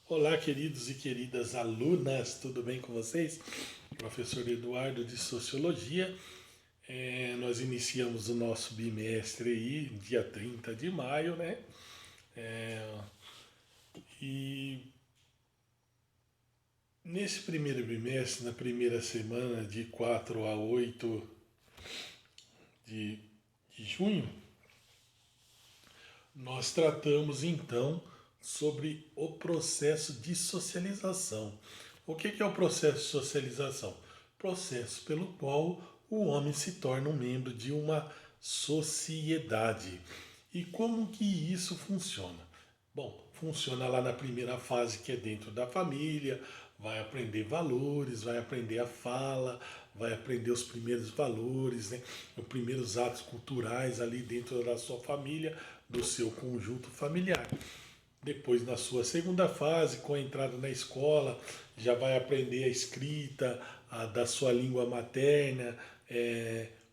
Olá, queridos e queridas alunas, tudo bem com vocês? Professor Eduardo de Sociologia. Nós iniciamos o nosso bimestre aí, dia 30 de maio, né? E nesse primeiro bimestre, na primeira semana, de 4 a 8 de, de junho, nós tratamos então sobre o processo de socialização. O que é o processo de socialização? Processo pelo qual o homem se torna um membro de uma sociedade. E como que isso funciona? Bom, funciona lá na primeira fase, que é dentro da família, vai aprender valores, vai aprender a fala, vai aprender os primeiros valores, né? Os primeiros atos culturais ali dentro da sua família, do seu conjunto familiar. Depois, na sua segunda fase, com a entrada na escola, já vai aprender a escrita da sua língua materna,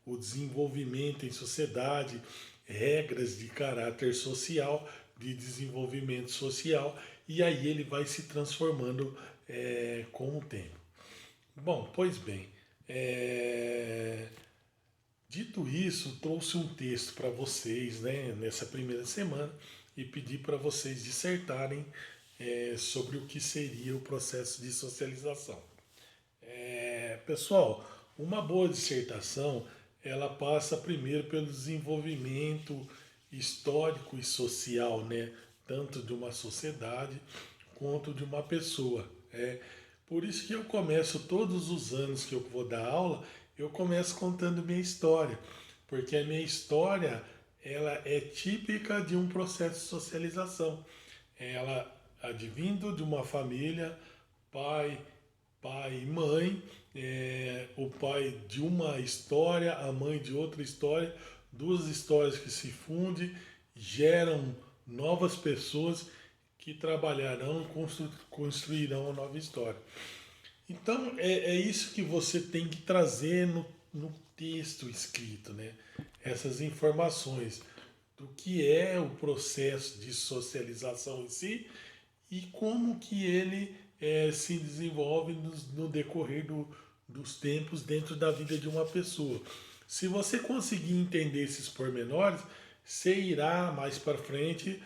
o desenvolvimento em sociedade, regras de caráter social, de desenvolvimento social, e aí ele vai se transformando com o tempo. Bom, pois bem, dito isso, trouxe um texto para vocês, né, nessa primeira semana e pedi para vocês dissertarem sobre o que seria o processo de socialização. Pessoal, uma boa dissertação ela passa primeiro pelo desenvolvimento histórico e social, né, tanto de uma sociedade quanto de uma pessoa. Por isso que eu começo todos os anos que eu vou dar aula, eu começo contando minha história, porque a minha história ela é típica de um processo de socialização. Ela advindo de uma família, pai, pai e mãe, o pai de uma história, a mãe de outra história, duas histórias que se fundem, geram novas pessoas que trabalharão e construirão uma nova história. Então é isso que você tem que trazer no texto escrito, né? Essas informações do que é o processo de socialização em si e como que ele se desenvolve no decorrer dos tempos dentro da vida de uma pessoa. Se você conseguir entender esses pormenores, você irá mais para frente,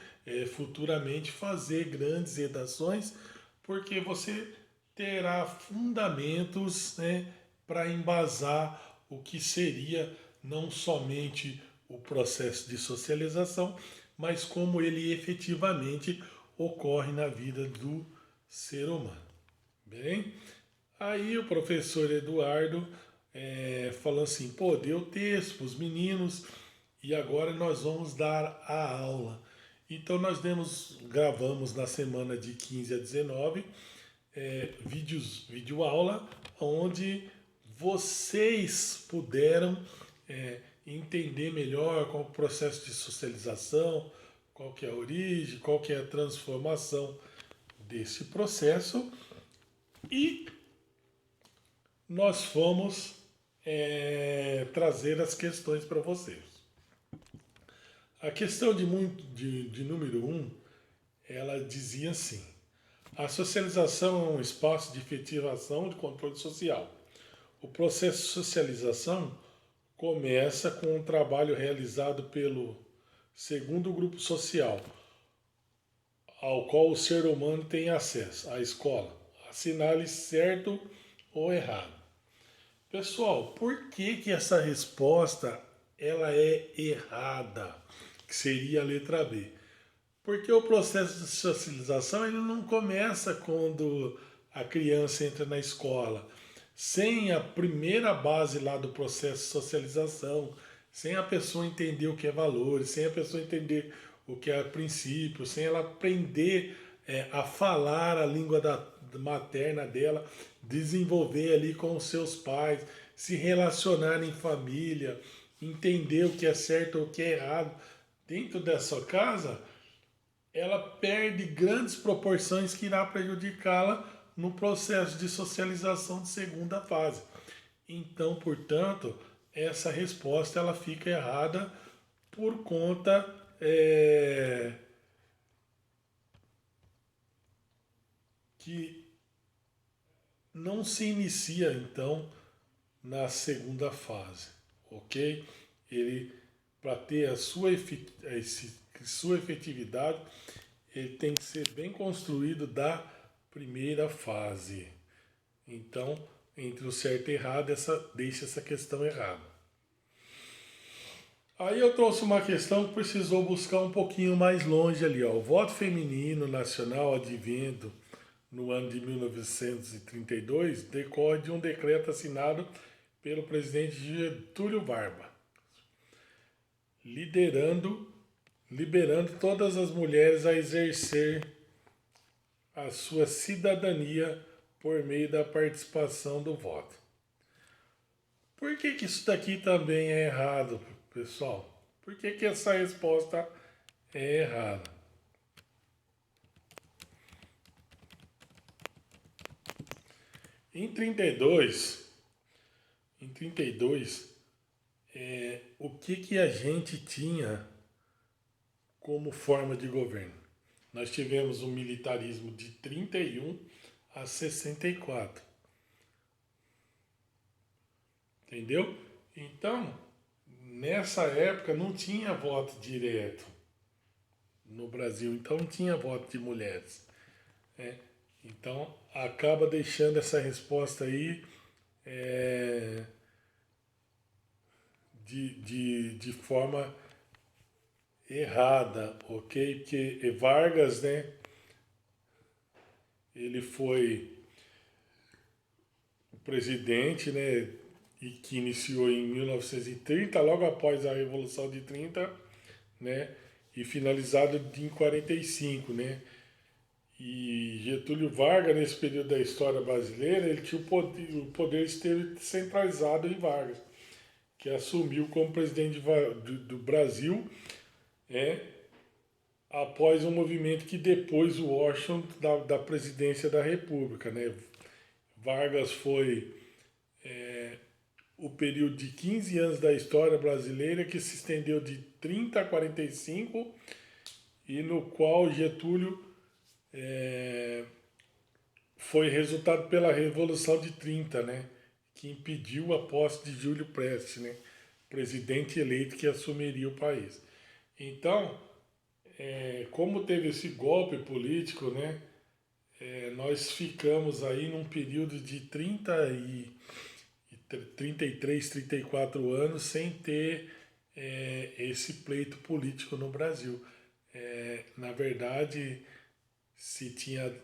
futuramente, fazer grandes redações, porque você terá fundamentos, né, para embasar o que seria não somente o processo de socialização, mas como ele efetivamente ocorre na vida do ser humano. Bem, aí o professor Eduardo falou assim: pô, deu texto para os meninos e agora nós vamos dar a aula. Então nós gravamos na semana de 15 a 19 vídeo aula, onde vocês puderam entender melhor qual é o processo de socialização, qual que é a origem, qual que é a transformação desse processo, e nós fomos trazer as questões para vocês. A questão de número 1, ela dizia assim: a socialização é um espaço de efetivação de controle social. O processo de socialização começa com um trabalho realizado pelo segundo grupo social, ao qual o ser humano tem acesso, a escola. Assinale certo ou errado. Pessoal, por que essa resposta ela é errada? Que seria a letra B. Porque o processo de socialização ele não começa quando a criança entra na escola. Sem a primeira base lá do processo de socialização, sem a pessoa entender o que é valores, sem a pessoa entender o que é princípio, sem ela aprender a falar a língua materna dela, desenvolver ali com os seus pais, se relacionar em família, entender o que é certo ou o que é errado dentro dessa casa, ela perde grandes proporções que irá prejudicá-la no processo de socialização de segunda fase. Então, portanto, essa resposta ela fica errada por conta que não se inicia então na segunda fase, ok? Ele, para ter sua efetividade, ele tem que ser bem construído da primeira fase. Então, entre o certo e errado, deixa essa questão errada. Aí eu trouxe uma questão que precisou buscar um pouquinho mais longe ali, ó. O voto feminino nacional advindo no ano de 1932 decorre de um decreto assinado pelo presidente Getúlio Vargas, liberando todas as mulheres a exercer a sua cidadania por meio da participação do voto. Por que isso daqui também é errado, pessoal? Por que essa resposta é errada? Em 32, o que a gente tinha como forma de governo? Nós tivemos um militarismo de 31 a 64. Entendeu? Então, nessa época não tinha voto direto no Brasil, então não tinha voto de mulheres. Né? Então, acaba deixando essa resposta aí de forma errada, ok? Porque Vargas, né? Ele foi o presidente, né? E que iniciou em 1930, logo após a Revolução de 30, né? E finalizado em 45, né? E Getúlio Vargas, nesse período da história brasileira, ele tinha o poder esteve centralizado em Vargas, que assumiu como presidente do Brasil, após um movimento que depois o Washington da presidência da República. Né? Vargas foi o período de 15 anos da história brasileira que se estendeu de 30 a 45 e no qual Getúlio foi resultado pela Revolução de 30, né? Que impediu a posse de Júlio Prestes, né? Presidente eleito que assumiria o país. Então, como teve esse golpe político, né? Nós ficamos aí num período de 33, 34 anos sem ter esse pleito político no Brasil. Na verdade, se tinha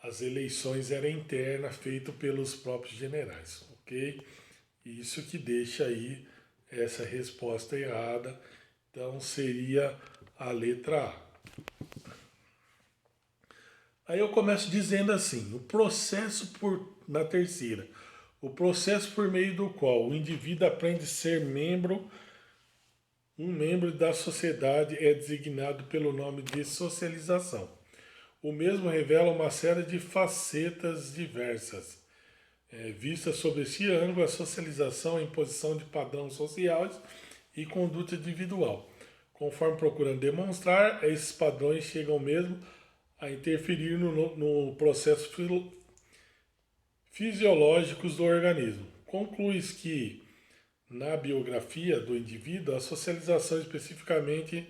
as eleições eram internas, feito pelos próprios generais, ok? Isso que deixa aí essa resposta errada. Então seria a letra A. Aí eu começo dizendo assim, na terceira, o processo por meio do qual o indivíduo aprende a ser um membro da sociedade é designado pelo nome de socialização. O mesmo revela uma série de facetas diversas. Vista sob esse ângulo, a socialização é a imposição de padrões sociais e conduta individual. Conforme procurando demonstrar, esses padrões chegam mesmo a interferir no processo fisiológicos do organismo. Conclui-se que, na biografia do indivíduo, a socialização, especificamente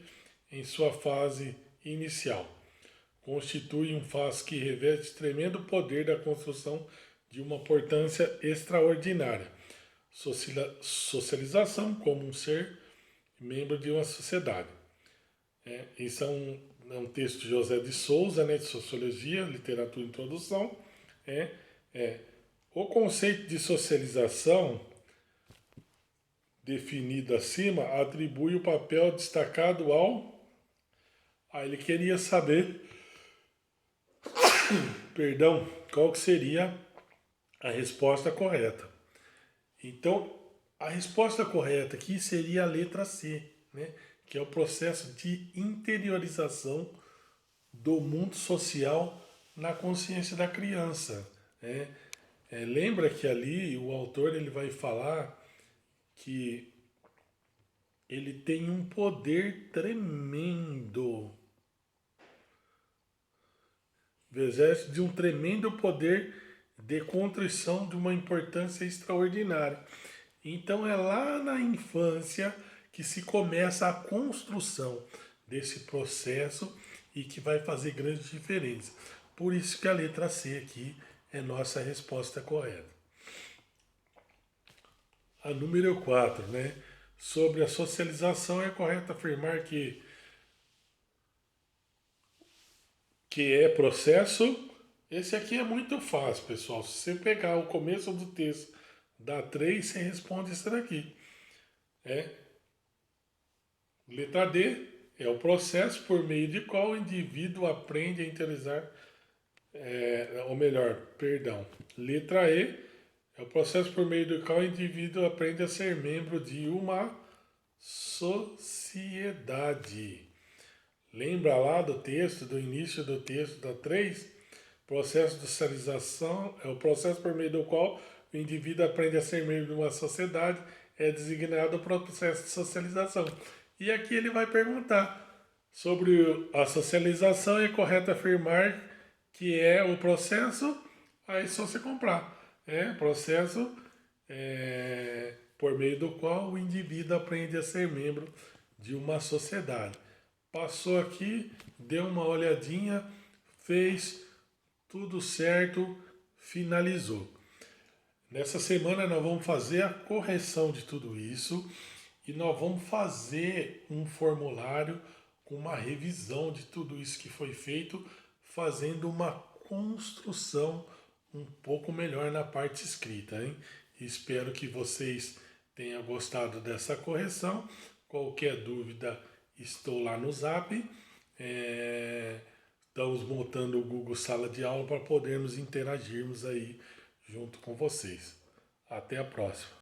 em sua fase inicial, constitui um fato que reveste tremendo poder da construção de uma importância extraordinária. Socialização como um ser membro de uma sociedade. Isso é um texto de José de Souza, né, de Sociologia, Literatura e Introdução. O conceito de socialização, definido acima, atribui o papel destacado ao... Aí ele queria saber, perdão, qual que seria a resposta correta. Então, a resposta correta aqui seria a letra C, né? Que é o processo de interiorização do mundo social na consciência da criança. Né? Lembra que ali o autor ele vai falar que ele tem um poder tremendo exerce de um tremendo poder de contrição de uma importância extraordinária. Então é lá na infância que se começa a construção desse processo e que vai fazer grande diferença. Por isso que a letra C aqui é nossa resposta correta. A número 4, né? Sobre a socialização, é correto afirmar que é processo. Esse aqui é muito fácil, pessoal. Se você pegar o começo do texto, dá 3, você responde isso daqui. Letra D é o processo por meio de qual o indivíduo aprende a interiorizar, ou melhor, perdão. Letra E é o processo por meio do qual o indivíduo aprende a ser membro de uma sociedade. Lembra lá do texto, do início do texto da 3? Processo de socialização é o processo por meio do qual o indivíduo aprende a ser membro de uma sociedade, é designado processo de socialização. E aqui ele vai perguntar sobre a socialização, é correto afirmar que é o processo, aí só você comprar. É processo por meio do qual o indivíduo aprende a ser membro de uma sociedade. Passou aqui, deu uma olhadinha, fez tudo certo, finalizou. Nessa semana nós vamos fazer a correção de tudo isso e nós vamos fazer um formulário com uma revisão de tudo isso que foi feito, fazendo uma construção um pouco melhor na parte escrita, hein? Espero que vocês tenham gostado dessa correção. Qualquer dúvida, estou lá no Zap. Estamos montando o Google Sala de Aula para podermos interagirmos aí junto com vocês. Até a próxima.